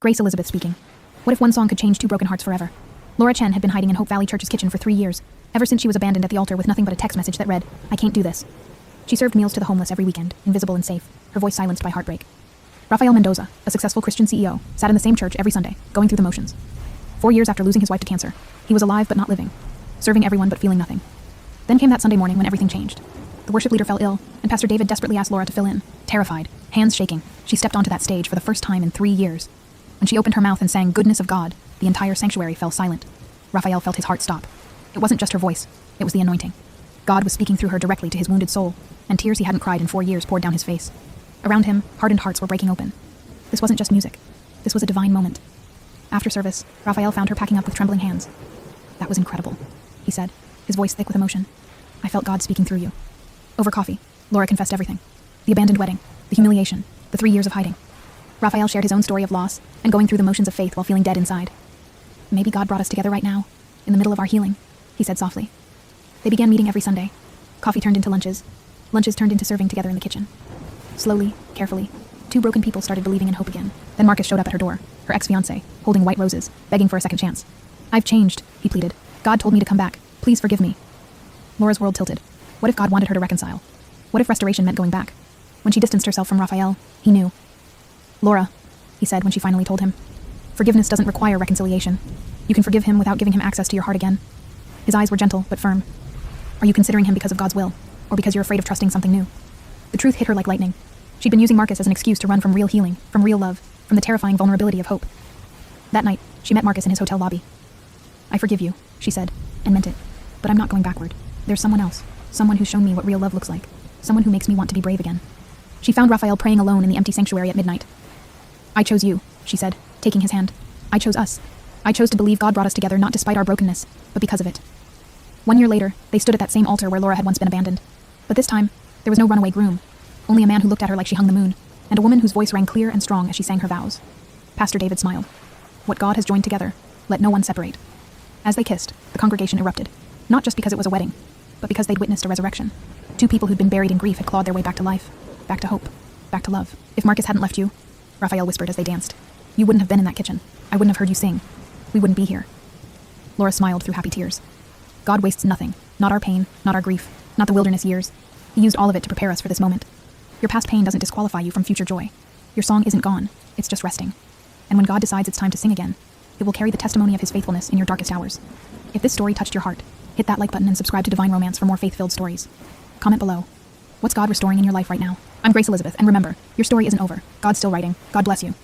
Grace Elizabeth speaking. What if one song could change two broken hearts forever? Laura Chen had been hiding in Hope Valley Church's kitchen for 3 years, ever since she was abandoned at the altar with nothing but a text message that read, "I can't do this." She served meals to the homeless every weekend, invisible and safe, her voice silenced by heartbreak. Rafael Mendoza, a successful Christian CEO, sat in the same church every Sunday, going through the motions. 4 years after losing his wife to cancer, he was alive but not living, serving everyone but feeling nothing. Then came that Sunday morning when everything changed. The worship leader fell ill, and Pastor David desperately asked Laura to fill in. Terrified, hands shaking, she stepped onto that stage for the first time in 3 years. When she opened her mouth and sang "Goodness of God," the entire sanctuary fell silent. Rafael felt his heart stop. It wasn't just her voice, it was the anointing. God was speaking through her directly to his wounded soul, and tears he hadn't cried in 4 years poured down his face. Around him, hardened hearts were breaking open. This wasn't just music. This was a divine moment. After service, Rafael found her packing up with trembling hands. "That was incredible," he said, his voice thick with emotion. "I felt God speaking through you." Over coffee, Laura confessed everything. The abandoned wedding, the humiliation, the 3 years of hiding. Rafael shared his own story of loss and going through the motions of faith while feeling dead inside. "Maybe God brought us together right now, in the middle of our healing," he said softly. They began meeting every Sunday. Coffee turned into lunches. Lunches turned into serving together in the kitchen. Slowly, carefully, two broken people started believing in hope again. Then Marcus showed up at her door, her ex-fiancé, holding white roses, begging for a second chance. "I've changed," he pleaded. "God told me to come back. Please forgive me." Laura's world tilted. What if God wanted her to reconcile? What if restoration meant going back? When she distanced herself from Rafael, he knew. "Laura," he said when she finally told him, "forgiveness doesn't require reconciliation. You can forgive him without giving him access to your heart again." His eyes were gentle but firm. "Are you considering him because of God's will, or because you're afraid of trusting something new?" The truth hit her like lightning. She'd been using Marcus as an excuse to run from real healing, from real love, from the terrifying vulnerability of hope. That night, she met Marcus in his hotel lobby. "I forgive you," she said, and meant it. "But I'm not going backward. There's someone else, someone who's shown me what real love looks like, someone who makes me want to be brave again." She found Rafael praying alone in the empty sanctuary at midnight. "I chose you," she said, taking his hand. "I chose us. I chose to believe God brought us together not despite our brokenness, but because of it." 1 year later, they stood at that same altar where Laura had once been abandoned. But this time, there was no runaway groom, only a man who looked at her like she hung the moon, and a woman whose voice rang clear and strong as she sang her vows. Pastor David smiled. "What God has joined together, let no one separate." As they kissed, the congregation erupted, not just because it was a wedding, but because they'd witnessed a resurrection. Two people who'd been buried in grief had clawed their way back to life, back to hope, back to love. "If Marcus hadn't left you," Rafael whispered as they danced, "you wouldn't have been in that kitchen. I wouldn't have heard you sing. We wouldn't be here." Laura smiled through happy tears. God wastes nothing, not our pain, not our grief, not the wilderness years. He used all of it to prepare us for this moment. Your past pain doesn't disqualify you from future joy. Your song isn't gone, it's just resting. And when God decides it's time to sing again, it will carry the testimony of his faithfulness in your darkest hours. If this story touched your heart, hit that like button and subscribe to Divine Romance for more faith-filled stories. Comment below. What's God restoring in your life right now? I'm Grace Elizabeth, and remember, your story isn't over. God's still writing. God bless you.